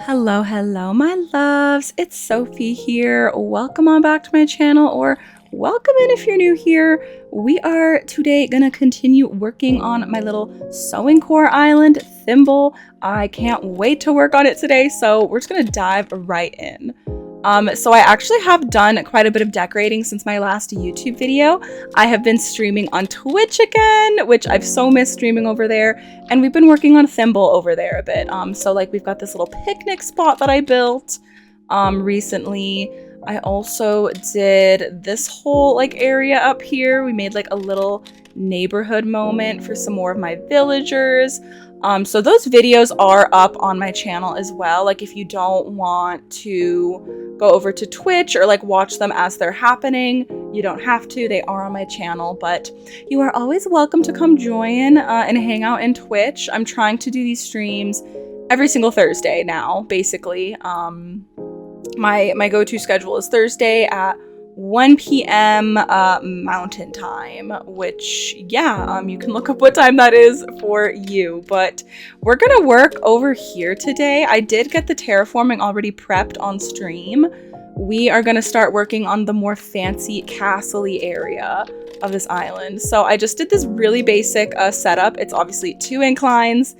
Hello, my loves. It's Sophie here. Welcome on back to my channel, or welcome in if you're new here. We are today gonna continue working on my little sewing core island thimble. I can't wait to work on it today, so we're just gonna dive right in. So I actually have done quite a bit of decorating since my last YouTube video. I have been streaming on Twitch again, which I've so missed streaming over there, and we've been working on thimble over there a bit. So like we've got this little picnic spot that I built recently. I also did this whole like area up here. We made like a little neighborhood moment for some more of my villagers. So those videos are up on my channel as well. Like if you don't want to go over to Twitch or like watch them as they're happening, you don't have to. They are on my channel, but you are always welcome to come join and hang out in Twitch. I'm trying to do these streams every single Thursday now, basically. My go-to schedule is Thursday at 1 p.m. Mountain Time, which, yeah, you can look up what time that is for you. But we're gonna work over here today. I did get the terraforming already prepped on stream. We are gonna start working on the more fancy castle-y area of this island. So I just did this really basic setup. It's obviously 2 inclines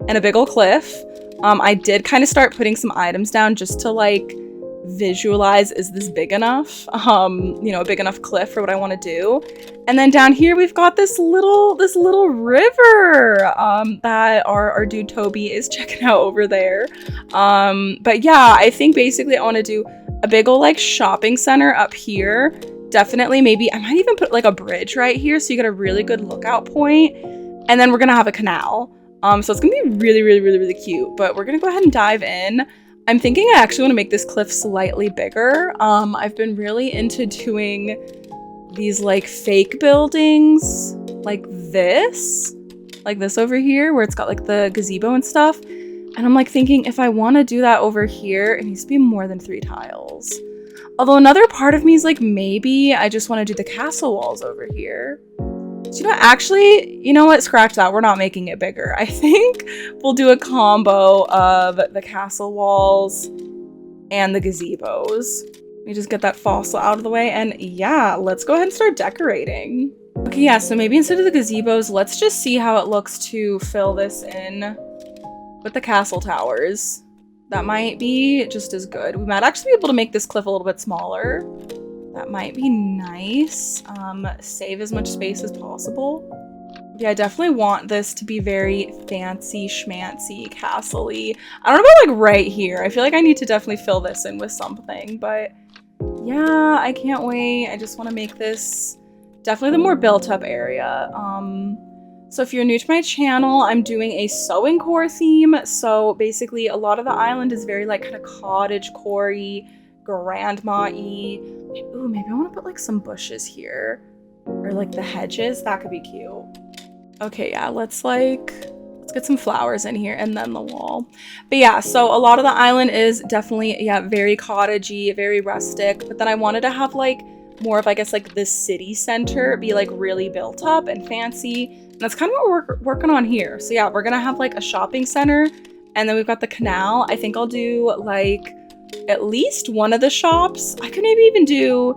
and a big old cliff. I did kind of start putting some items down just to like visualize, is this big enough, you know, a big enough cliff for what I want to do. And then down here we've got this little river that our dude Toby is checking out over there. But yeah, I think basically I want to do a big old like shopping center up here. Definitely, maybe I might even put like a bridge right here so you get a really good lookout point. And then we're gonna have a canal. So it's gonna be really cute. But we're gonna go ahead and dive in. I'm thinking I actually want to make this cliff slightly bigger. I've been really into doing these like fake buildings like this over here where it's got like the gazebo and stuff. And I'm like thinking if I want to do that over here, it needs to be more than 3 tiles. Although another part of me is like, maybe I just want to do the castle walls over here. So, you know, actually, you know what? Scratch that. We're not making it bigger. I think we'll do a combo of the castle walls and the gazebos. Let me just get that fossil out of the way. And yeah, let's go ahead and start decorating. Okay, yeah, so maybe instead of the gazebos, let's just see how it looks to fill this in with the castle towers. That might be just as good. We might actually be able to make this cliff a little bit smaller. That might be nice. Save as much space as possible. Yeah, I definitely want this to be very fancy schmancy, castle-y. I don't know about like right here. I feel like I need to definitely fill this in with something, but yeah, I can't wait. I just want to make this definitely the more built up area. So if you're new to my channel, I'm doing a sewing core theme. So basically a lot of the island is very like kind of cottagecore-y, grandma-y. Ooh, maybe I want to put like some bushes here or like the hedges. That could be cute. Okay, yeah, let's get some flowers in here and then the wall. But yeah, so a lot of the island is definitely, yeah, very cottagey, very rustic. But then I wanted to have like more of, I guess, like the city center be like really built up and fancy. And that's kind of what we're working on here. So yeah, we're gonna have like a shopping center and then we've got the canal. I think I'll do like at least one of the shops. I could maybe even do,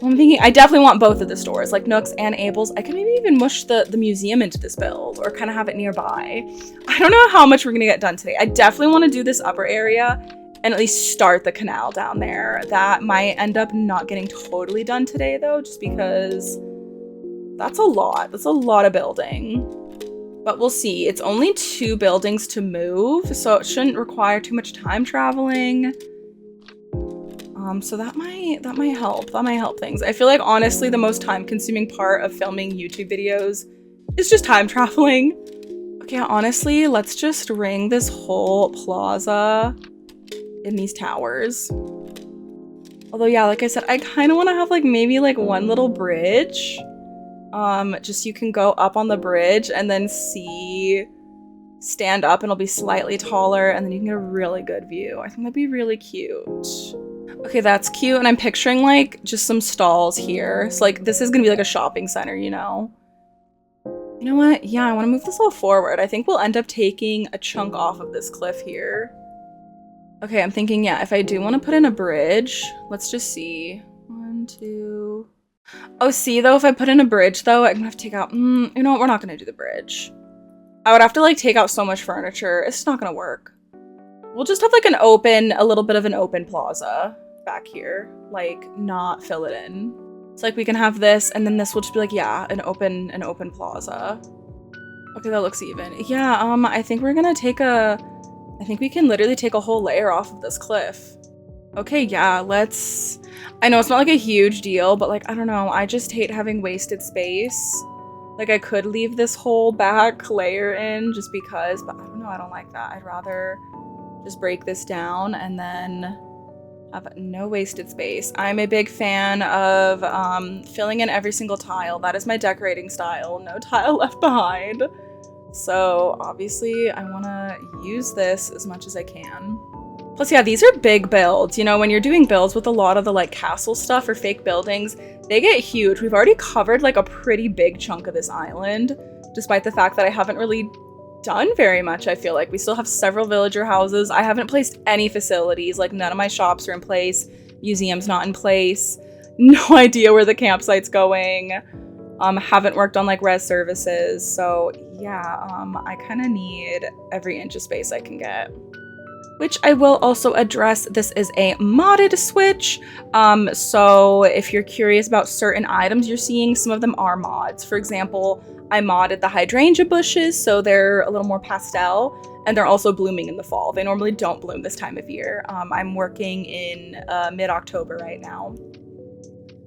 well, I'm thinking I definitely want both of the stores, like Nooks and Abel's. I could maybe even mush the museum into this build or kind of have it nearby. I don't know how much we're gonna get done today. I definitely want to do this upper area and at least start the canal down there. That might end up not getting totally done today though, just because that's a lot. That's a lot of building. But we'll see. It's only 2 buildings to move, so it shouldn't require too much time traveling. So that might help. That might help things. I feel like honestly the most time-consuming part of filming YouTube videos is just time traveling. Okay, honestly, let's just ring this whole plaza in these towers. Although yeah, like I said, I kind of want to have like maybe like one little bridge. Just you can go up on the bridge and then stand up and it'll be slightly taller and then you can get a really good view. I think that'd be really cute. Okay, that's cute. And I'm picturing like just some stalls here. So like this is gonna be like a shopping center, you know? You know what? Yeah, I want to move this all forward. I think we'll end up taking a chunk off of this cliff here. Okay, I'm thinking, yeah, if I do want to put in a bridge, let's just see. 1, 2. Oh, see, though, if I put in a bridge, though, I'm gonna have to take out, you know what, we're not gonna do the bridge. I would have to, like, take out so much furniture. It's not gonna work. We'll just have, like, a little bit of an open plaza back here. Like, not fill it in. It's like we can have this, and then this will just be like, yeah, an open plaza. Okay, that looks even. Yeah, I think we're gonna take I think we can literally take a whole layer off of this cliff. Okay, yeah, let's... I know it's not like a huge deal, but like, I don't know. I just hate having wasted space. Like, I could leave this whole back layer in just because, but I don't know. I don't like that. I'd rather just break this down and then have no wasted space. I'm a big fan of filling in every single tile. That is my decorating style. No tile left behind. So obviously I want to use this as much as I can. Plus, yeah, these are big builds. You know, when you're doing builds with a lot of the like castle stuff or fake buildings, they get huge. We've already covered like a pretty big chunk of this island, despite the fact that I haven't really done very much. I feel like we still have several villager houses. I haven't placed any facilities. Like, none of my shops are in place. Museum's not in place. No idea where the campsite's going. Haven't worked on like res services. So yeah, I kind of need every inch of space I can get. Which I will also address. This is a modded Switch. So if you're curious about certain items you're seeing, some of them are mods. For example, I modded the hydrangea bushes, so they're a little more pastel, and they're also blooming in the fall. They normally don't bloom this time of year. I'm working in mid-October right now.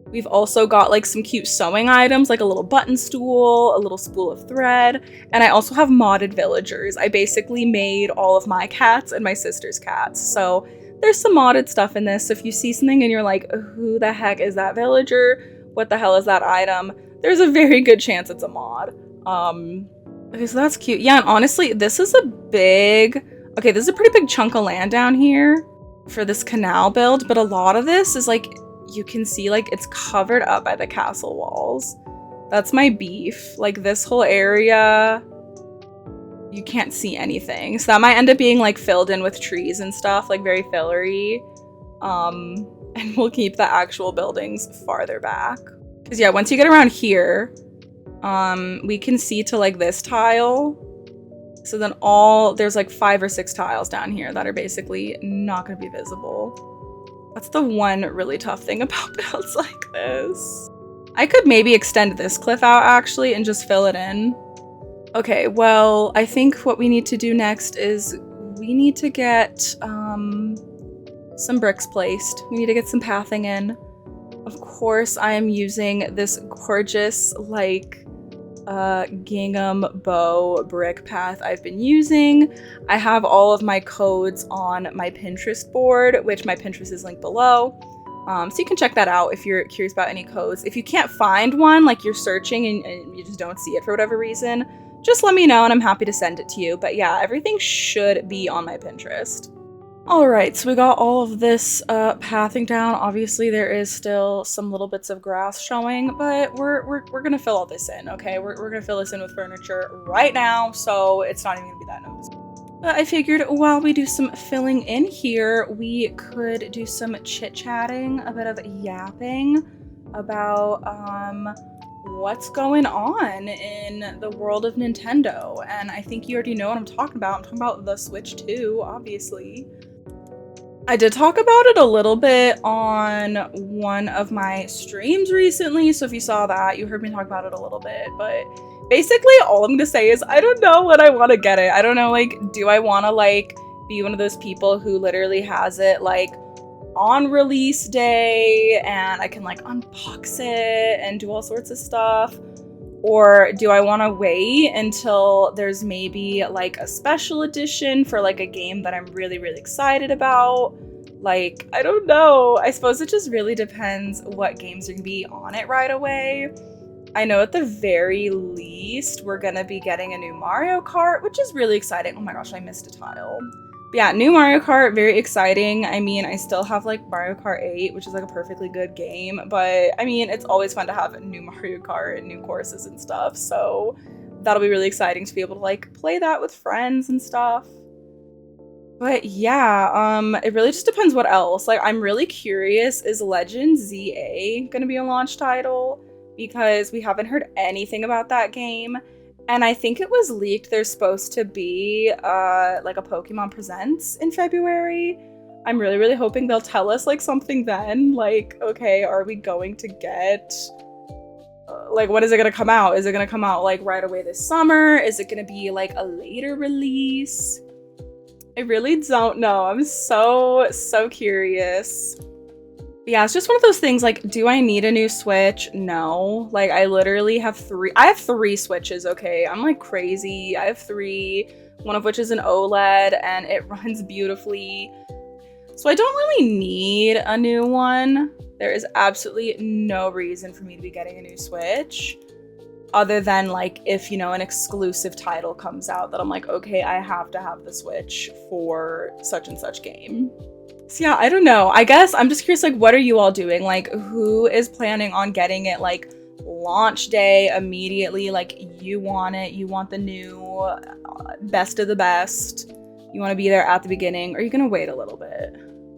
We've also got like some cute sewing items, like a little button stool, a little spool of thread, and I also have modded villagers. I basically made all of my cats and my sister's cats. So there's some modded stuff in this. So if you see something and you're like, who the heck is that villager? What the hell is that item? There's a very good chance it's a mod. Okay, so that's cute. Yeah, and honestly, this is okay, this is a pretty big chunk of land down here for this canal build, but a lot of this is like, you can see like it's covered up by the castle walls. That's my beef. Like, this whole area, you can't see anything. So that might end up being like filled in with trees and stuff, like very fillery. And we'll keep the actual buildings farther back. Because yeah, once you get around here, we can see to like this tile. So then there's like 5 or 6 tiles down here that are basically not going to be visible. That's the one really tough thing about builds like this. I could maybe extend this cliff out actually and just fill it in. Okay, well, I think what we need to do next is we need to get some bricks placed. We need to get some pathing in. Of course, I am using this gorgeous like gingham bow brick path I've been using. I have all of my codes on my Pinterest board, which my Pinterest is linked below. So you can check that out if you're curious about any codes. If you can't find one, like you're searching and you just don't see it for whatever reason, just let me know and I'm happy to send it to you. But yeah, everything should be on my Pinterest. All right, so we got all of this pathing down. Obviously, there is still some little bits of grass showing, but we're gonna fill all this in, okay? We're gonna fill this in with furniture right now, so it's not even gonna be that noticeable. But I figured while we do some filling in here, we could do some chit-chatting, a bit of yapping about what's going on in the world of Nintendo. And I think you already know what I'm talking about. I'm talking about the Switch 2, obviously. I did talk about it a little bit on one of my streams recently, so if you saw that, you heard me talk about it a little bit, but basically all I'm gonna say is I don't know when I want to get it. I don't know, like, do I want to, like, be one of those people who literally has it, like, on release day, and I can, like, unbox it and do all sorts of stuff? Or do I want to wait until there's maybe like a special edition for like a game that I'm really, really excited about? Like, I don't know. I suppose it just really depends what games are going to be on it right away. I know at the very least we're going to be getting a new Mario Kart, which is really exciting. Oh my gosh, I missed a tile. But yeah, new Mario Kart, very exciting. I mean, I still have like Mario Kart 8, which is like a perfectly good game, but I mean, it's always fun to have a new Mario Kart and new courses and stuff, so that'll be really exciting to be able to like play that with friends and stuff. But yeah, it really just depends what else. Like, I'm really curious, is Legend ZA gonna be a launch title? Because we haven't heard anything about that game. And I think it was leaked there's supposed to be like a Pokemon Presents in February. I'm really, really hoping they'll tell us like something then. Like, okay, are we going to get like, when is it gonna come out? Is it gonna come out like right away this summer? Is it gonna be like a later release? I really don't know. I'm so curious. Yeah, it's just one of those things, like, do I need a new Switch? No. Like, I literally have I have three Switches, okay? I'm like crazy. I have three, one of which is an OLED and it runs beautifully. So I don't really need a new one. There is absolutely no reason for me to be getting a new Switch. Other than like if, you know, an exclusive title comes out that I'm like, okay, I have to have the Switch for such and such game. So yeah, I don't know. I guess I'm just curious, like, what are you all doing? Like, who is planning on getting it like launch day immediately? Like, you want it, you want the new best of the best. You want to be there at the beginning. Or are you gonna wait a little bit?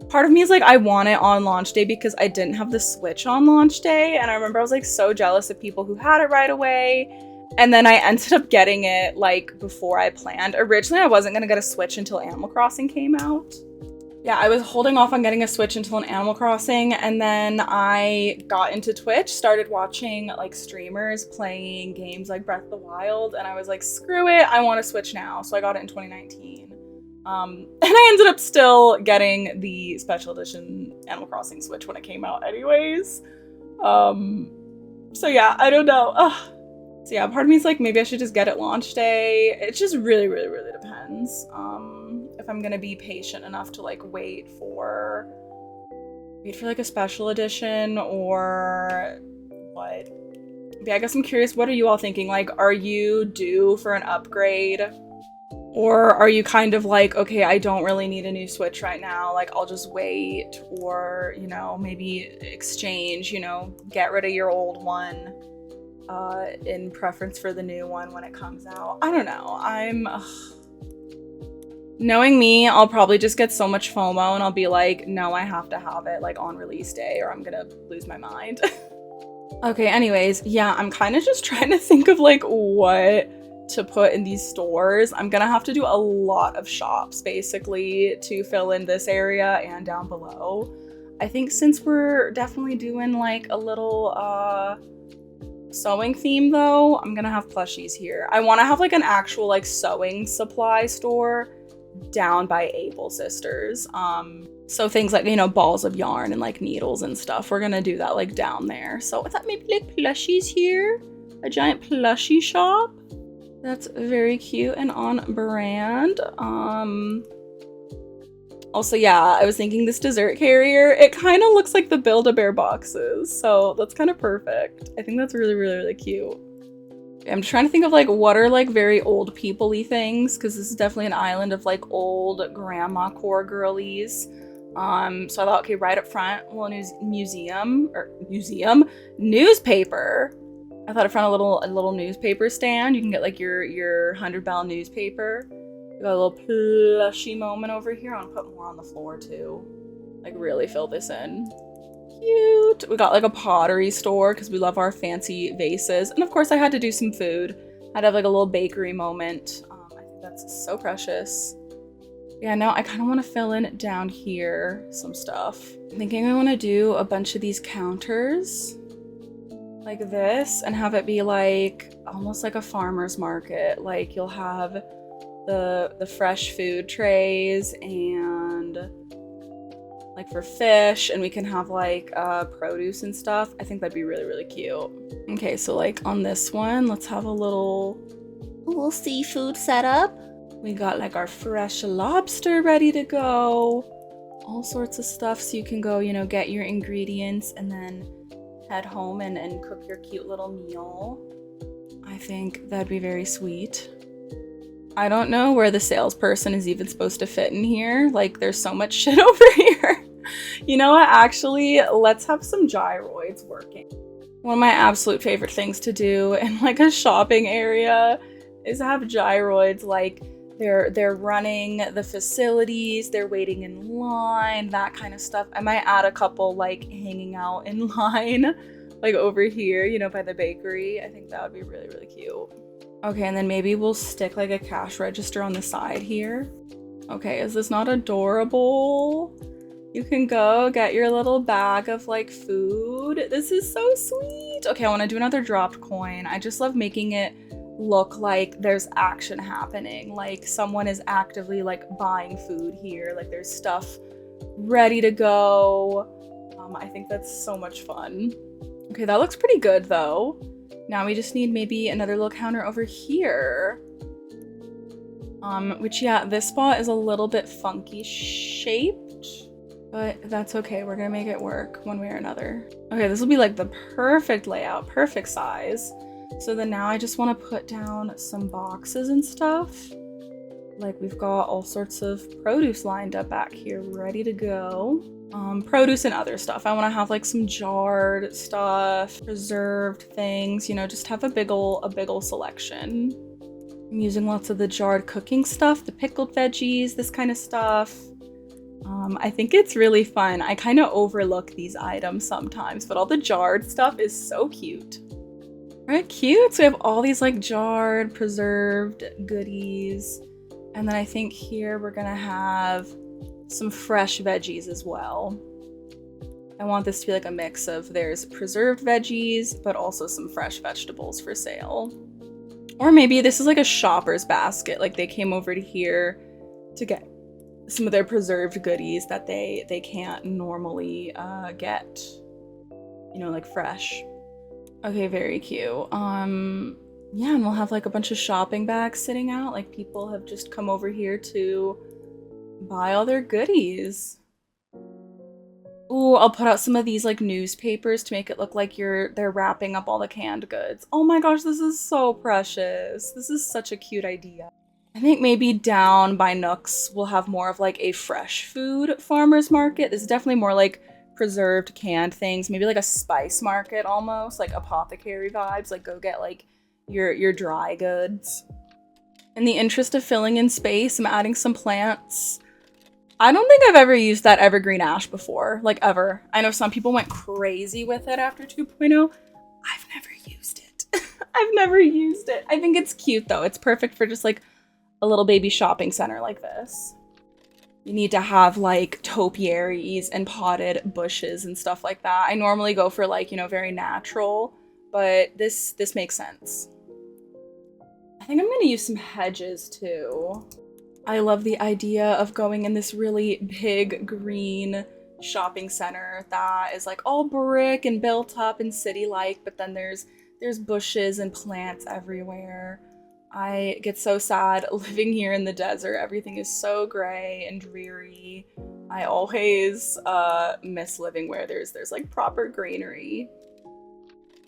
Part of me is like, I want it on launch day because I didn't have the Switch on launch day. And I remember I was like so jealous of people who had it right away. And then I ended up getting it like before I planned. Originally, I wasn't gonna get a Switch until Animal Crossing came out. Yeah, I was holding off on getting a Switch until an Animal Crossing. And then I got into Twitch, started watching like streamers playing games like Breath of the Wild. And I was like, screw it, I want a Switch now. So I got it in 2019. And I ended up still getting the special edition Animal Crossing Switch when it came out anyways. So yeah, I don't know. Ugh. So yeah, part of me is like, maybe I should just get it launch day. It just really, really, really depends. If I'm gonna be patient enough to like wait for like a special edition or what. But yeah, I guess I'm curious, what are you all thinking? Like, are you due for an upgrade? Or are you kind of like, okay, I don't really need a new Switch right now, like I'll just wait, or, you know, maybe exchange, you know, get rid of your old one in preference for the new one when it comes out. I don't know. Knowing me, I'll probably just get so much FOMO and I'll be like, no, I have to have it like on release day or I'm gonna lose my mind. Okay, anyways, yeah, I'm kind of just trying to think of like what to put in these stores. I'm gonna have to do a lot of shops basically to fill in this area and down below. I think since we're definitely doing like a little sewing theme though, I'm gonna have plushies here. I want to have like an actual like sewing supply store down by Able Sisters. So things like, you know, balls of yarn and like needles and stuff. We're gonna do that like down there. So I thought maybe like plushies here, a giant plushie shop. That's very cute and on brand. Also, yeah, I was thinking this dessert carrier, it kind of looks like the Build-A-Bear boxes, so that's kind of perfect. I think that's really, really, really cute. I'm trying to think of like what are like very old people-y things, because this is definitely an island of like old grandma core girlies. So I thought, okay, right up front, a little newspaper. I thought I found a little newspaper stand. You can get like your 100-bell newspaper. We got a little plushy moment over here. I want to put more on the floor too. Like really fill this in. Cute. We got like a pottery store because we love our fancy vases. And of course I had to do some food. I'd have like a little bakery moment. I think that's so precious. Yeah, now I kind of want to fill in down here some stuff. I'm thinking I want to do a bunch of these counters like this and have it be like almost like a farmer's market. Like you'll have the fresh food trays and like for fish, and we can have like produce and stuff. I think that'd be really, really cute. Okay, so like on this one, let's have a little seafood setup. We got like our fresh lobster ready to go. All sorts of stuff so you can go, you know, get your ingredients and then head home and cook your cute little meal. I think that'd be very sweet. I don't know where the salesperson is even supposed to fit in here. Like, there's so much shit over here. You know what? Actually, let's have some gyroids working. One of my absolute favorite things to do in like a shopping area is have gyroids like They're running the facilities, they're waiting in line, that kind of stuff. I might add a couple like hanging out in line, like over here, you know, by the bakery. I think that would be really, really cute. Okay, and then maybe we'll stick like a cash register on the side here. Okay, is this not adorable? You can go get your little bag of like food. This is so sweet. Okay, I want to do another dropped coin. I just love making it look like there's action happening. Like someone is actively like buying food here. Like there's stuff ready to go. I think that's so much fun. Okay, that looks pretty good though. Now we just need maybe another little counter over here. Which yeah, this spot is a little bit funky shaped, but that's okay. We're gonna make it work one way or another. Okay, this will be like the perfect layout, perfect size. So then now I just want to put down some boxes and stuff. Like we've got all sorts of produce lined up back here, ready to go. Produce and other stuff. I want to have like some jarred stuff, preserved things, you know, just have a big ol' selection. I'm using lots of the jarred cooking stuff, the pickled veggies, this kind of stuff. I think it's really fun. I kind of overlook these items sometimes, but all the jarred stuff is so cute. All right, cute. So we have all these like jarred, preserved goodies. And then I think here we're gonna have some fresh veggies as well. I want this to be like a mix of there's preserved veggies, but also some fresh vegetables for sale. Or maybe this is like a shopper's basket. Like they came over to here to get some of their preserved goodies that they can't normally get, you know, like fresh. Okay, very cute. Yeah, and we'll have like a bunch of shopping bags sitting out. Like people have just come over here to buy all their goodies. Ooh, I'll put out some of these like newspapers to make it look like they're wrapping up all the canned goods. Oh my gosh, this is so precious. This is such a cute idea. I think maybe down by Nooks we'll have more of like a fresh food farmer's market. This is definitely more like preserved canned things, maybe like a spice market almost, like apothecary vibes, like go get like your dry goods. In the interest of filling in space, I'm adding some plants. I don't think I've ever used that evergreen ash before, like ever. I know some people went crazy with it after 2.0. I've never used it. I've never used it. I think it's cute though. It's perfect for just like a little baby shopping center like this. You need to have like topiaries and potted bushes and stuff like that. I normally go for like, you know, very natural, but this makes sense. I think I'm gonna use some hedges too. I love the idea of going in this really big green shopping center that is like all brick and built up and city-like, but then there's bushes and plants everywhere. I get so sad living here in the desert. Everything is so gray and dreary. I always miss living where there's like proper greenery.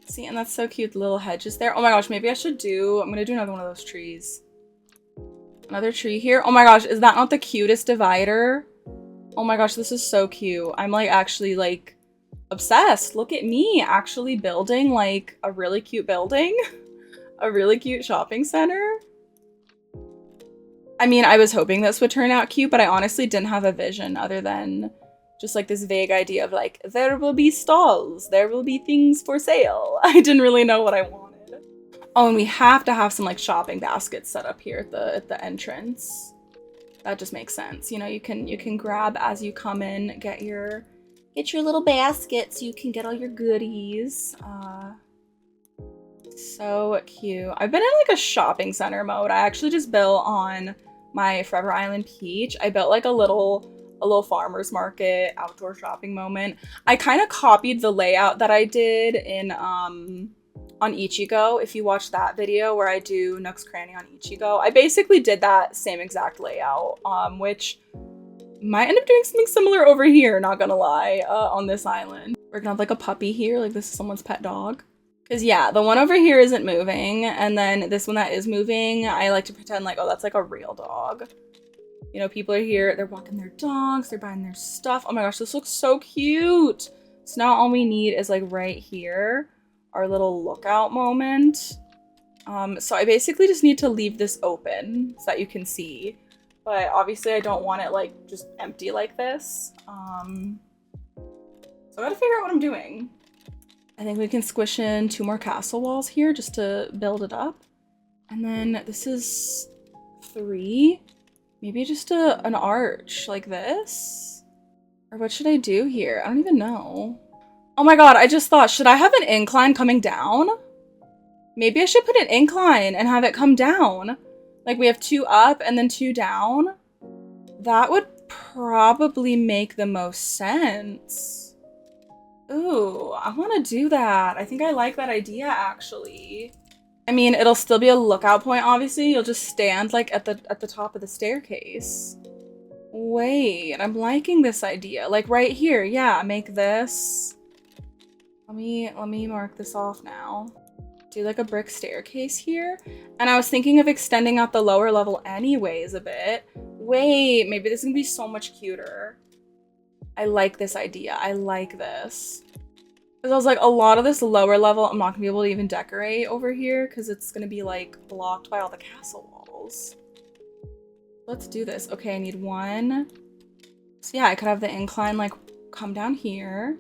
See, and that's so cute, the little hedges there. Oh my gosh, maybe I should I'm gonna do another one of those trees. Another tree here. Oh my gosh, is that not the cutest divider? Oh my gosh, this is so cute. I'm like actually like obsessed. Look at me actually building like a really cute building. A really cute shopping center. I mean, I was hoping this would turn out cute, but I honestly didn't have a vision other than just like this vague idea of like, there will be stalls, there will be things for sale. I didn't really know what I wanted. Oh, and we have to have some like shopping baskets set up here at the entrance. That just makes sense. You know, you can grab as you come in, get your little basket so you can get all your goodies. So cute. I've been in like a shopping center mode. I actually just built on my Forever Island Peach. I built like a little farmer's market outdoor shopping moment. I kind of copied the layout that I did in on Ichigo. If you watch that video where I do Nook's Cranny on Ichigo, I basically did that same exact layout, which might end up doing something similar over here, not gonna lie, on this island. We're gonna have like a puppy here, like this is someone's pet dog. Cause yeah, the one over here isn't moving, and then this one that is moving, I like to pretend like, oh, that's like a real dog. You know, people are here, they're walking their dogs, they're buying their stuff. Oh my gosh, this looks so cute. So now all we need is like right here, our little lookout moment. So I basically just need to leave this open so that you can see. But obviously I don't want it like just empty like this. So I gotta figure out what I'm doing. I think we can squish in 2 more castle walls here just to build it up. And then this is 3. Maybe just an arch like this? Or what should I do here? I don't even know. Oh my god, I just thought, should I have an incline coming down? Maybe I should put an incline and have it come down. Like we have 2 up and then 2 down. That would probably make the most sense. Ooh, I want to do that. I think I like that idea actually. I mean, it'll still be a lookout point, obviously. You'll just stand like at the top of the staircase. Wait, I'm liking this idea. Like right here, yeah, make this. Let me mark this off now. Do like a brick staircase here. And I was thinking of extending out the lower level anyways a bit. Wait, maybe this is gonna be so much cuter. I like this idea. I like this. Because I was like, a lot of this lower level, I'm not gonna be able to even decorate over here because it's gonna be like blocked by all the castle walls. Let's do this. Okay, I need 1. So yeah, I could have the incline like come down here.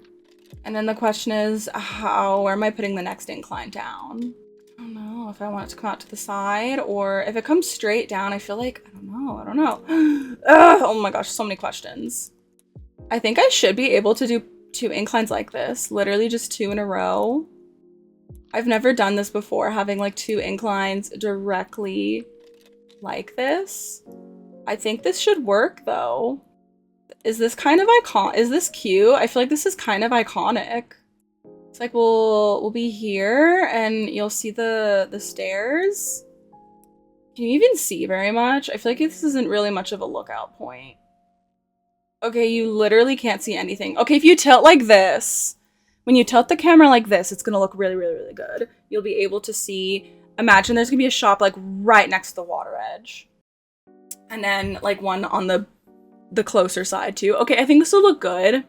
And then the question is, where am I putting the next incline down? I don't know if I want it to come out to the side or if it comes straight down. I feel like, I don't know. Ugh, oh my gosh, so many questions. I think I should be able to do 2 inclines like this, literally just 2 in a row. I've never done this before, having like 2 inclines directly like this. I think this should work though. Is this kind of is this cute? I feel like this is kind of iconic. It's like we'll be here and you'll see the stairs. Can you even see very much? I feel like this isn't really much of a lookout point. Okay, you literally can't see anything. Okay, if you tilt like this, when you tilt the camera like this, it's gonna look really, really, really good. You'll be able to see, imagine there's gonna be a shop like right next to the water edge. And then like one on the closer side too. Okay, I think this will look good.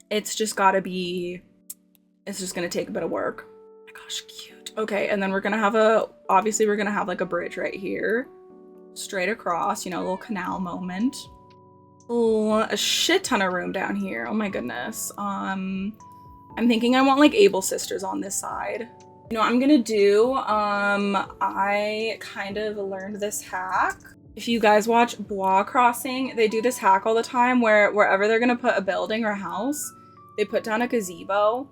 It's just gotta be, it's just gonna take a bit of work. Oh my gosh, cute. Okay, and then we're gonna have obviously we're gonna have like a bridge right here. Straight across, you know, a little canal moment. Oh, a shit ton of room down here. Oh my goodness. I'm thinking I want like Able Sisters on this side. You know what I'm gonna do? I kind of learned this hack. If you guys watch Bois Crossing, they do this hack all the time where wherever they're gonna put a building or a house, they put down a gazebo.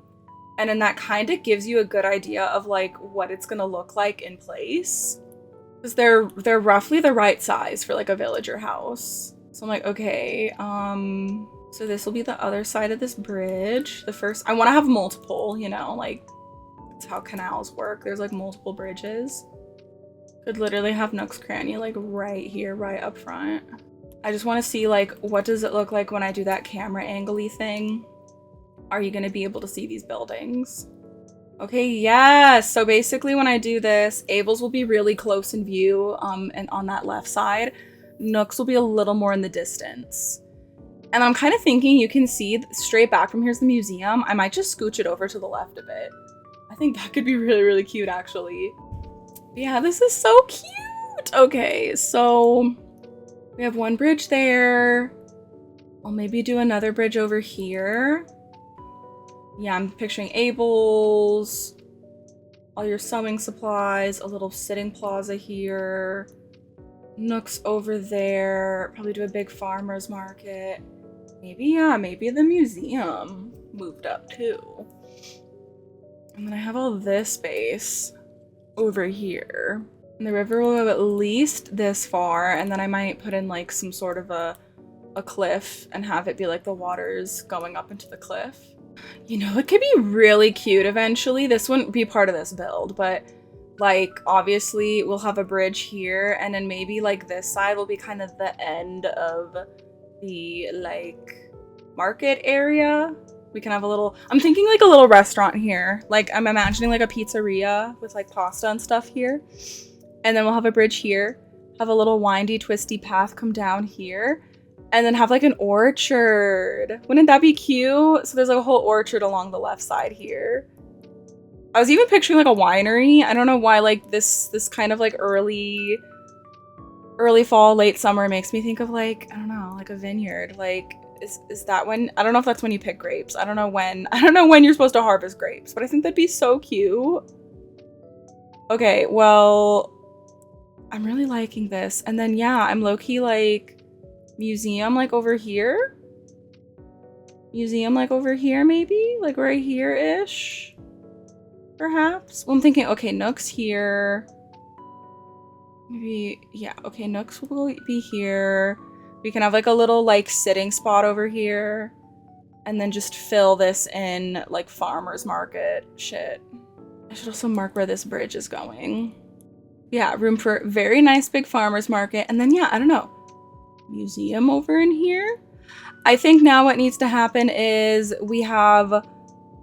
And then that kind of gives you a good idea of like what it's gonna look like in place. Because they're roughly the right size for like a villager house. So I'm like, okay, so this will be the other side of this bridge. The first, I want to have multiple, you know, like that's how canals work. There's like multiple bridges. Could literally have Nook's Cranny like right here, right up front. I just want to see like, what does it look like when I do that camera angle-y thing? Are you going to be able to see these buildings? Okay, yes. So basically when I do this, Abel's will be really close in view, and on that left side. Nook's will be a little more in the distance. And I'm kind of thinking you can see straight back from here's the museum. I might just scooch it over to the left a bit. I think that could be really, really cute actually. Yeah, this is so cute. Okay, so we have 1 bridge there. I'll maybe do another bridge over here. Yeah, I'm picturing Abel's, all your sewing supplies, a little sitting plaza here. Nook's over there. Probably do a big farmer's market. Maybe, yeah, maybe the museum moved up too. And then I have all this space over here. And the river will go at least this far, and then I might put in like some sort of a cliff and have it be like the water's going up into the cliff. You know, it could be really cute eventually. This wouldn't be part of this build, but like obviously we'll have a bridge here, and then maybe like this side will be kind of the end of the like market area. We can have a little, I'm thinking like a little restaurant here. Like I'm imagining like a pizzeria with like pasta and stuff here. And then we'll have a bridge here, have a little windy twisty path come down here, and then have like an orchard. Wouldn't that be cute? So there's like a whole orchard along the left side here. I was even picturing like a winery. I don't know why like this kind of like early fall, late summer makes me think of like, I don't know, like a vineyard. Like is that when, I don't know if that's when you pick grapes. I don't know when you're supposed to harvest grapes, but I think that'd be so cute. Okay, well, I'm really liking this. And then yeah, I'm low-key like museum like over here. Museum like over here maybe? Like right here-ish? Perhaps? Well, I'm thinking, okay, Nook's here. Maybe, yeah, okay, Nook's will be here. We can have like a little like sitting spot over here. And then just fill this in like farmer's market shit. I should also mark where this bridge is going. Yeah, room for very nice big farmer's market. And then yeah, I don't know, museum over in here. I think now what needs to happen is we have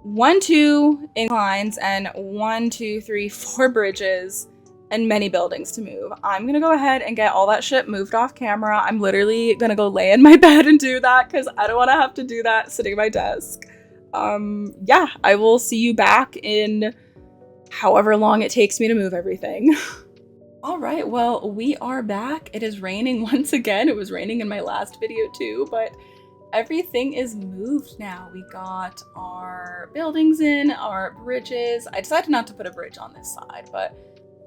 1, 2 inclines and 1, 2, 3, 4 bridges and many buildings to move. I'm gonna go ahead and get all that shit moved off camera. I'm literally gonna go lay in my bed and do that because I don't want to have to do that sitting at my desk. Yeah, I will see you back in however long it takes me to move everything. All right, well, we are back. It is raining once again. It was raining in my last video too, but everything is moved now. We got our buildings in, our bridges. I decided not to put a bridge on this side, but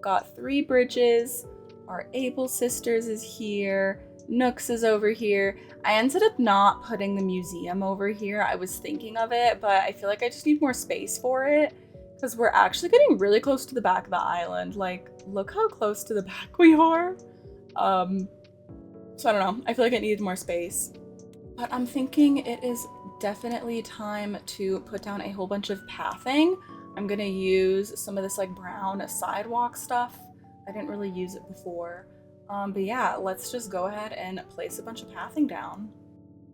got 3 bridges. Our Able Sisters is here. Nooks is over here. I ended up not putting the museum over here. I was thinking of it, but I feel like I just need more space for it because we're actually getting really close to the back of the island. Like, look how close to the back we are. So I don't know. I feel like it needed more space. But I'm thinking it is definitely time to put down a whole bunch of pathing. I'm gonna use some of this like brown sidewalk stuff. I didn't really use it before. But yeah, let's just go ahead and place a bunch of pathing down.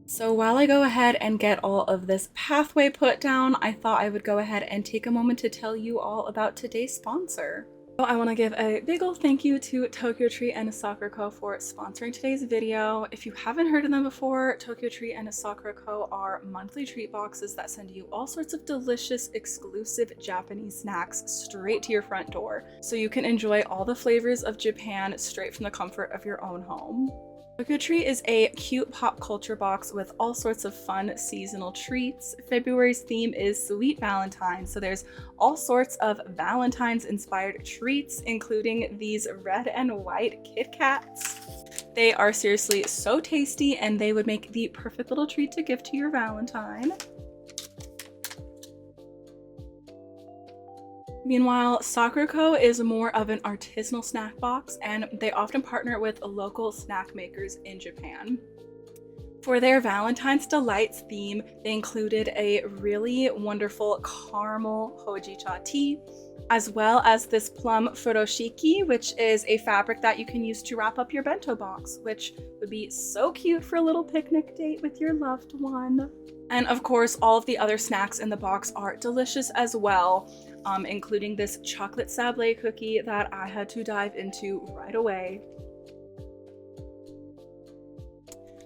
So while I go ahead and get all of this pathway put down, I thought I would go ahead and take a moment to tell you all about today's sponsor. I want to give a big ol' thank you to Tokyo Tree and Sakura Co. for sponsoring today's video. If you haven't heard of them before, Tokyo Tree and Sakura Co. are monthly treat boxes that send you all sorts of delicious, exclusive Japanese snacks straight to your front door, so you can enjoy all the flavors of Japan straight from the comfort of your own home. Tokyo Tree is a cute pop culture box with all sorts of fun seasonal treats. February's theme is Sweet Valentine, so there's all sorts of Valentine's inspired treats, including these red and white Kit Kats. They are seriously so tasty and they would make the perfect little treat to give to your Valentine. Meanwhile, Sakura Co. is more of an artisanal snack box, and they often partner with local snack makers in Japan. For their Valentine's Delights theme, they included a really wonderful caramel hojicha tea, as well as this plum furoshiki, which is a fabric that you can use to wrap up your bento box, which would be so cute for a little picnic date with your loved one. And of course, all of the other snacks in the box are delicious as well, including this chocolate sablé cookie that I had to dive into right away.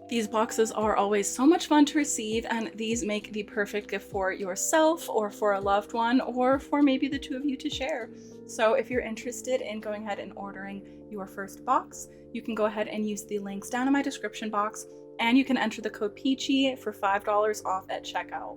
These boxes are always so much fun to receive, and these make the perfect gift for yourself or for a loved one or for maybe the two of you to share. So if you're interested in going ahead and ordering your first box, you can go ahead and use the links down in my description box, and you can enter the code PEACHY for $5 off at checkout.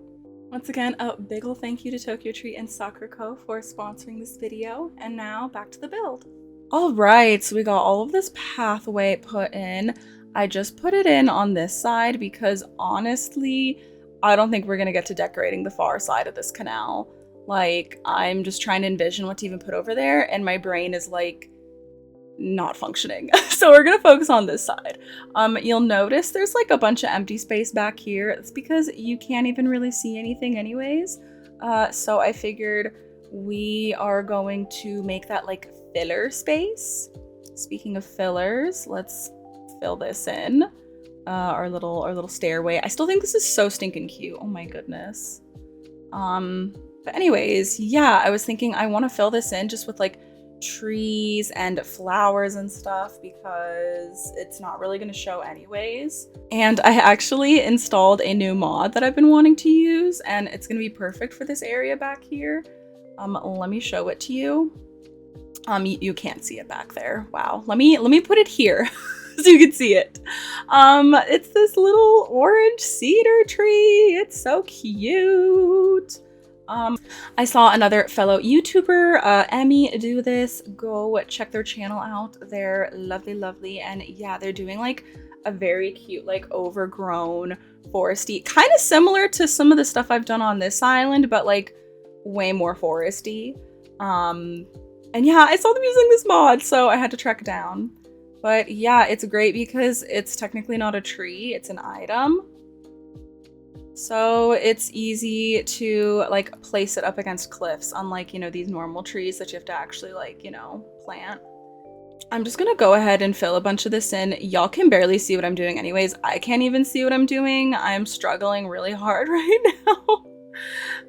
Once again, a big ol' thank you to Tokyo Tree and Sakura Co. for sponsoring this video, and now back to the build. Alright, so we got all of this pathway put in. I just put it in on this side because honestly, I don't think we're gonna get to decorating the far side of this canal. Like, I'm just trying to envision what to even put over there, and my brain is like, not functioning. So we're gonna focus on this side. You'll notice there's like a bunch of empty space back here. It's because you can't even really see anything anyways. So I figured we are going to make that like filler space. Speaking of fillers, let's fill this in. Our little stairway. I still think this is so stinking cute. Oh my goodness. But anyways, yeah, I was thinking I want to fill this in just with like trees and flowers and stuff because it's not really going to show anyways. And I actually installed a new mod that I've been wanting to use, and it's going to be perfect for this area back here. Let me show it to you. You can't see it back there. Wow. Let me put it here so you can see it. It's this little orange cedar tree. It's so cute. I saw another fellow YouTuber, Emmy, do this. Go check their channel out. They're lovely. And yeah, they're doing like a very cute, like overgrown foresty, kind of similar to some of the stuff I've done on this island, but like way more foresty. And yeah, I saw them using this mod, so I had to track it down. But yeah, it's great because it's technically not a tree, it's an item. So it's easy to like place it up against cliffs, unlike, you know, these normal trees that you have to actually like, you know, plant. I'm just gonna go ahead and fill a bunch of this in. Y'all can barely see what I'm doing anyways. I can't even see what I'm doing. I'm struggling really hard right now.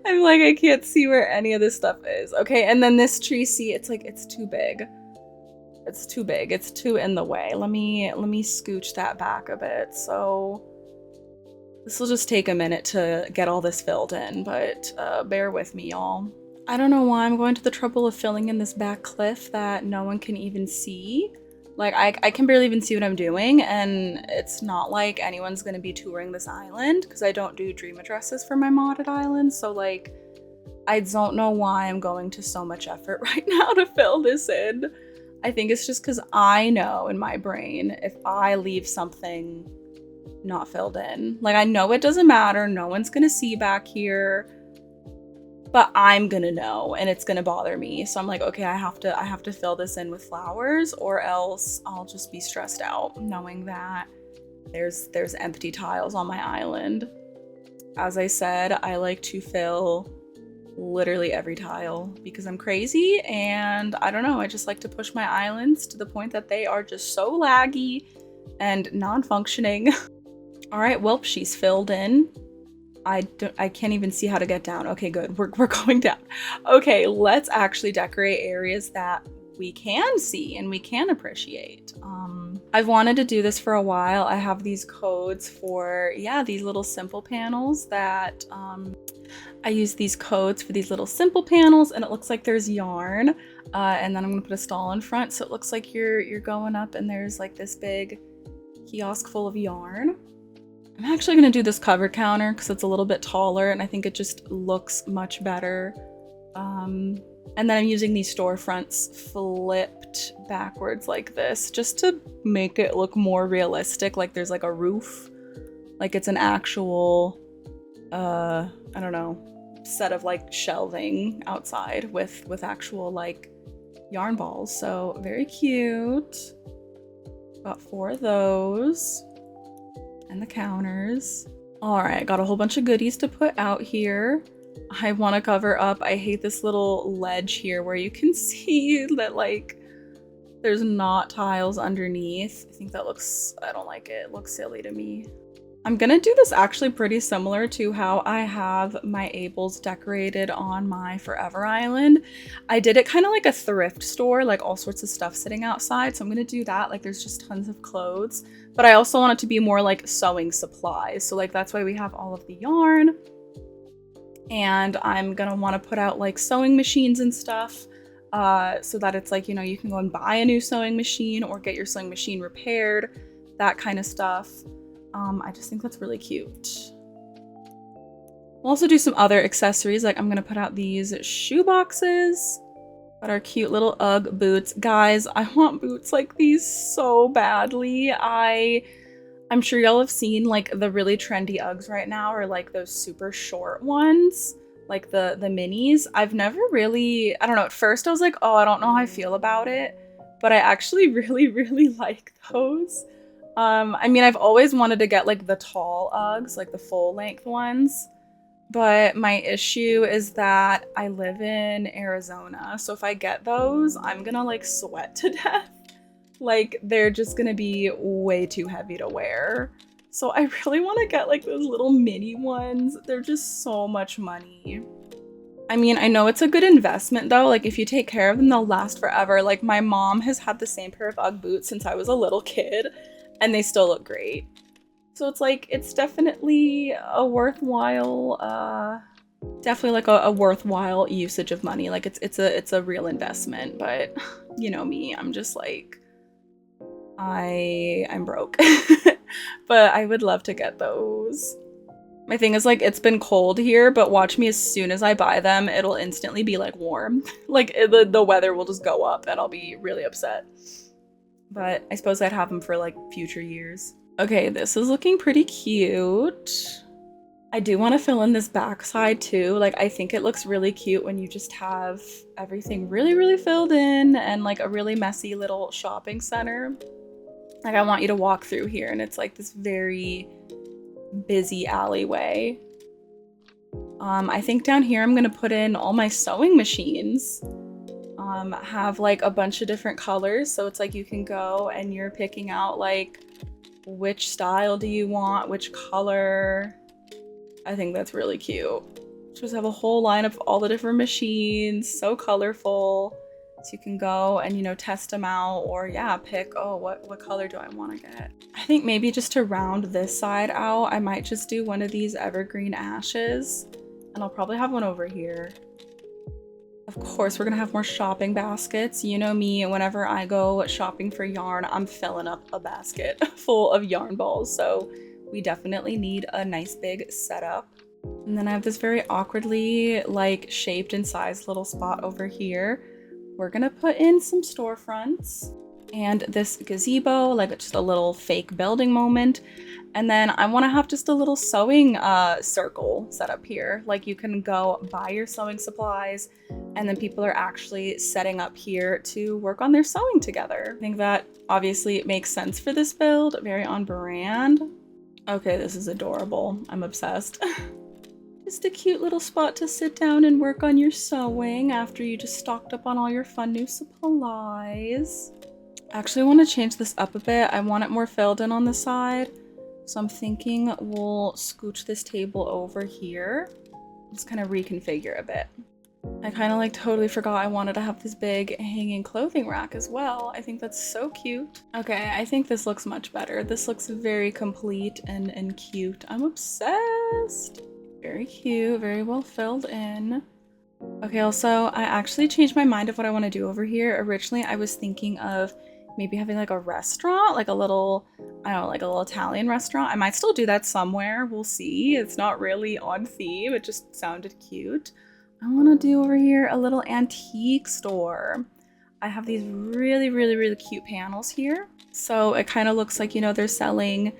I'm like, I can't see where any of this stuff is. Okay, and then this tree, see, it's like, it's too big. It's too big. It's too in the way. Let me scooch that back a bit. So this will just take a minute to get all this filled in, but bear with me, y'all. I don't know why I'm going to the trouble of filling in this back cliff that no one can even see. Like, I can barely even see what I'm doing, and it's not like anyone's gonna be touring this island, because I don't do dream addresses for my modded island, so like, I don't know why I'm going to so much effort right now to fill this in. I think it's just because I know in my brain, if I leave something not filled in, like I know it doesn't matter, no one's gonna see back here, but I'm gonna know and it's gonna bother me. So I'm like, okay, I have to fill this in with flowers, or else I'll just be stressed out knowing that there's empty tiles on my island. As I said, I like to fill literally every tile because I'm crazy, and I don't know, I just like to push my islands to the point that they are just so laggy and non-functioning. All right, well, she's filled in. I can't even see how to get down. Okay, good. We're going down. Okay, let's actually decorate areas that we can see and we can appreciate. I've wanted to do this for a while. I have these codes for, yeah, these little simple panels that I use these codes for these little simple panels, and it looks like there's yarn. And then I'm gonna put a stall in front, so it looks like you're going up and there's like this big kiosk full of yarn. I'm actually going to do this covered counter because it's a little bit taller and I think it just looks much better. And then I'm using these storefronts flipped backwards like this just to make it look more realistic, like there's like a roof, like it's an actual, I don't know, set of like shelving outside with actual like yarn balls. So very cute. Got 4 of those. And the counters. All right, got a whole bunch of goodies to put out here. I want to cover up, I hate this little ledge here where you can see that like there's not tiles underneath. I think that looks, I don't like it. It looks silly to me. I'm gonna do this actually pretty similar to how I have my Ables decorated on my Forever Island. I did it kind of like a thrift store, like all sorts of stuff sitting outside. So I'm gonna do that. Like there's just tons of clothes, but I also want it to be more like sewing supplies. So like that's why we have all of the yarn. And I'm gonna want to put out like sewing machines and stuff so that it's like, you know, you can go and buy a new sewing machine or get your sewing machine repaired, that kind of stuff. I just think that's really cute. We'll also do some other accessories, like I'm gonna put out these shoe boxes that are cute little Ugg boots. Guys, I want boots like these so badly. I'm sure y'all have seen like the really trendy Uggs right now, or like those super short ones, like the minis. I've never really, I don't know, at first I was like, oh, I don't know how I feel about it, but I actually really like those. I mean, I've always wanted to get like the tall Uggs, like the full length ones, but my issue is that I live in Arizona. So if I get those, I'm gonna like sweat to death. Like they're just gonna be way too heavy to wear. So I really want to get like those little mini ones. They're just so much money. I mean, I know it's a good investment though. Like if you take care of them, they'll last forever. Like my mom has had the same pair of Ugg boots since I was a little kid, and they still look great. So it's like, it's definitely a worthwhile Definitely like a worthwhile usage of money. Like it's a real investment, but you know me, I'm just like I'm broke. But I would love to get those. My thing is like it's been cold here, but watch me, as soon as I buy them, it'll instantly be like warm. Like the weather will just go up and I'll be really upset. But I suppose I'd have them for like future years. Okay, this is looking pretty cute. I do want to fill in this backside too. Like I think it looks really cute when you just have everything really filled in and like a really messy little shopping center. Like I want you to walk through here and it's like this very busy alleyway. I think down here I'm gonna put in all my sewing machines. Have like a bunch of different colors, so it's like you can go and you're picking out like which style do you want, which color. I think that's really cute. Just have a whole line of all the different machines, so colorful. So you can go and, you know, test them out, or yeah, pick, oh, what color do I want to get? I think maybe just to round this side out, I might just do one of these evergreen ashes, and I'll probably have one over here. Of course, we're gonna have more shopping baskets. You know me, whenever I go shopping for yarn, I'm filling up a basket full of yarn balls. So we definitely need a nice big setup. And then I have this very awkwardly like shaped and sized little spot over here. We're gonna put in some storefronts and this gazebo, like just a little fake building moment. And then I want to have just a little sewing circle set up here. Like you can go buy your sewing supplies and then people are actually setting up here to work on their sewing together. I think that obviously it makes sense for this build, very on brand. Okay, this is adorable. I'm obsessed. Just a cute little spot to sit down and work on your sewing after you just stocked up on all your fun new supplies. Actually, I want to change this up a bit. I want it more filled in on the side. So I'm thinking we'll scooch this table over here. Just kind of reconfigure a bit. I kind of like totally forgot I wanted to have this big hanging clothing rack as well. I think that's so cute. Okay, I think this looks much better. This looks very complete and cute. I'm obsessed. Very cute, very well filled in. Okay, also, I actually changed my mind of what I want to do over here. Originally, I was thinking of maybe having like a restaurant, like a little, I don't know, like a little Italian restaurant. I might still do that somewhere. We'll see. It's not really on theme. It just sounded cute. I want to do over here a little antique store. I have these really cute panels here. So it kind of looks like, you know, they're selling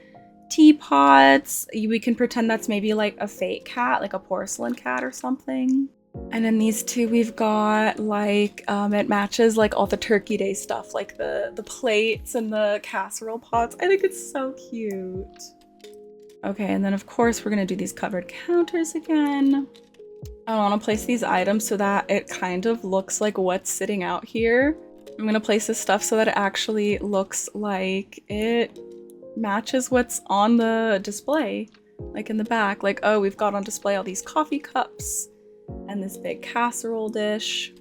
teapots. We can pretend that's maybe like a fake cat, like a porcelain cat or something. And in these two, we've got like, it matches like all the Turkey Day stuff, like the plates and the casserole pots. I think it's so cute. Okay, and then of course we're gonna do these covered counters again. I want to place these items so that it kind of looks like what's sitting out here. I'm gonna place this stuff so that it actually looks like it matches what's on the display, like in the back. Like, oh, we've got on display all these coffee cups and this big casserole dish,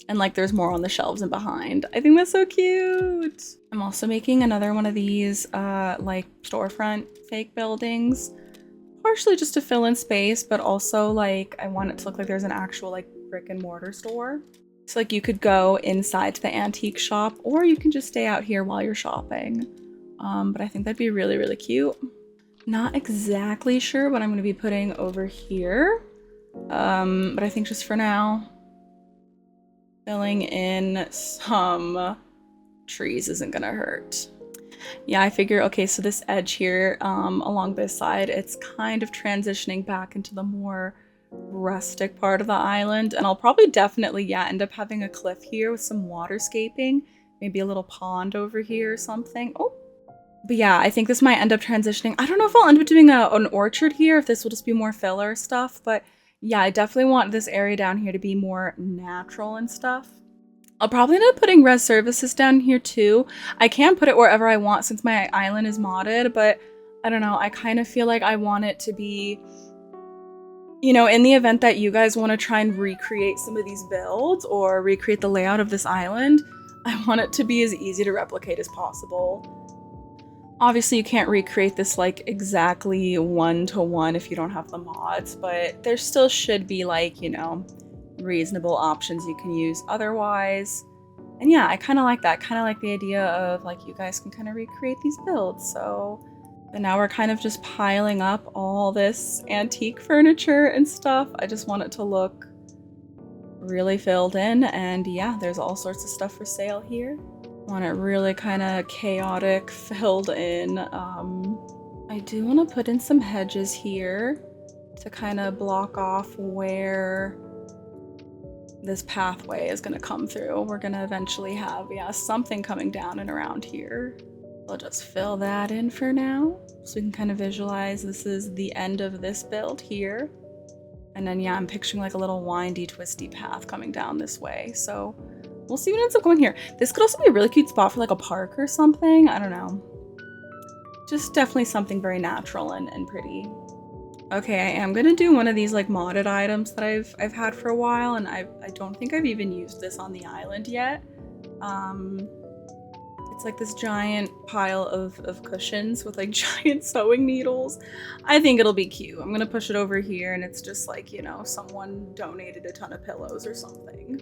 and like there's more on the shelves and behind. I think that's so cute. I'm also making another one of these like storefront fake buildings, partially just to fill in space, but also like I want it to look like there's an actual like brick and mortar store. So like you could go inside to the antique shop, or you can just stay out here while you're shopping. But I think that'd be really cute. Not exactly sure what I'm going to be putting over here. But I think just for now, filling in some trees isn't gonna hurt. Yeah, I figure, okay, so this edge here along this side, it's kind of transitioning back into the more rustic part of the island, and I'll probably definitely, yeah, end up having a cliff here with some waterscaping, maybe a little pond over here or something. Oh, but yeah, I think this might end up transitioning. I don't know if I'll end up doing an orchard here, if this will just be more filler stuff, but yeah, I definitely want this area down here to be more natural and stuff. I'll probably end up putting res services down here too. I can put it wherever I want since my island is modded, but I don't know, I kind of feel like I want it to be, you know, in the event that you guys want to try and recreate some of these builds or recreate the layout of this island, I want it to be as easy to replicate as possible. Obviously, you can't recreate this like exactly one-to-one if you don't have the mods, but there still should be like, you know, reasonable options you can use otherwise. And yeah, I kind of like that. Kind of like the idea of like you guys can kind of recreate these builds. So but now we're kind of just piling up all this antique furniture and stuff. I just want it to look really filled in. And yeah, there's all sorts of stuff for sale here. Want it really kind of chaotic, filled in. I do want to put in some hedges here to kind of block off where this pathway is going to come through. We're going to eventually have, yeah, something coming down and around here. I'll just fill that in for now so we can kind of visualize this is the end of this build here. And then yeah, I'm picturing like a little windy, twisty path coming down this way. So we'll see what ends up going here. This could also be a really cute spot for like a park or something. I don't know. Just definitely something very natural and pretty. Okay, I am gonna do one of these like modded items that I've had for a while, and I don't think I've even used this on the island yet. It's like this giant pile of cushions with like giant sewing needles. I think it'll be cute. I'm gonna push it over here and it's just like, you know, someone donated a ton of pillows or something.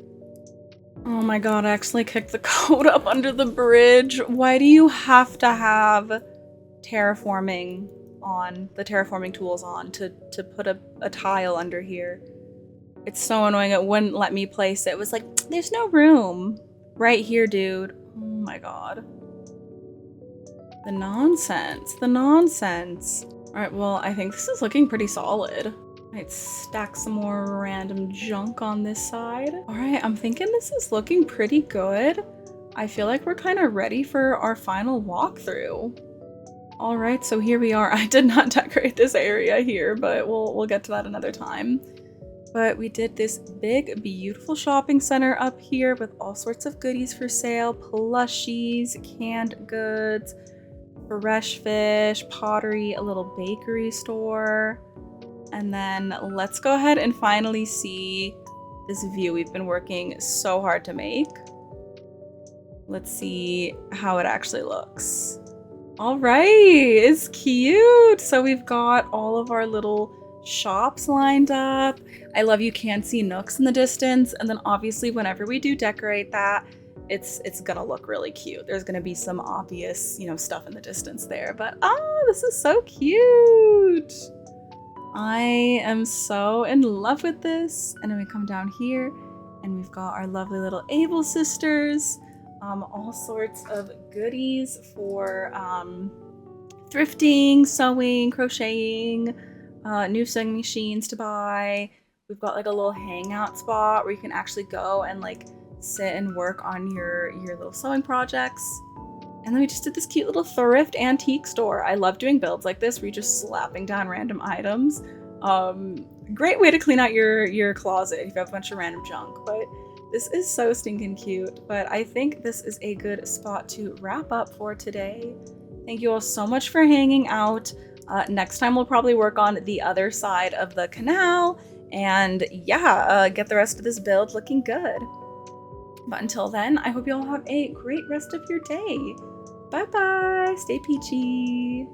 Oh my god, I actually kicked the code up under the bridge. Why do you have to have terraforming on, the terraforming tools on to put a tile under here? It's so annoying. It wouldn't let me place it. It was like, there's no room right here, dude. Oh my god. The nonsense. The nonsense. Alright, well, I think this is looking pretty solid. I'd stack some more random junk on this side. Alright, I'm thinking this is looking pretty good. I feel like we're kind of ready for our final walkthrough. Alright, so here we are. I did not decorate this area here, but we'll get to that another time. But we did this big, beautiful shopping center up here with all sorts of goodies for sale. Plushies, canned goods, fresh fish, pottery, a little bakery store. And then let's go ahead and finally see this view we've been working so hard to make. Let's see how it actually looks. All right, it's cute. So we've got all of our little shops lined up. I love you can see nooks in the distance, and then obviously whenever we do decorate that, it's gonna look really cute. There's gonna be some obvious, you know, stuff in the distance there, but oh, this is so cute. I am so in love with this. And then we come down here and we've got our lovely little Able sisters, all sorts of goodies for thrifting, sewing, crocheting, new sewing machines to buy. We've got like a little hangout spot where you can actually go and like sit and work on your little sewing projects. And then we just did this cute little thrift antique store. I love doing builds like this where you're just slapping down random items. Great way to clean out your closet if you have a bunch of random junk, but this is so stinking cute. But I think this is a good spot to wrap up for today. Thank you all so much for hanging out. Next time we'll probably work on the other side of the canal and yeah, get the rest of this build looking good. But until then, I hope you all have a great rest of your day. Bye bye, stay peachy.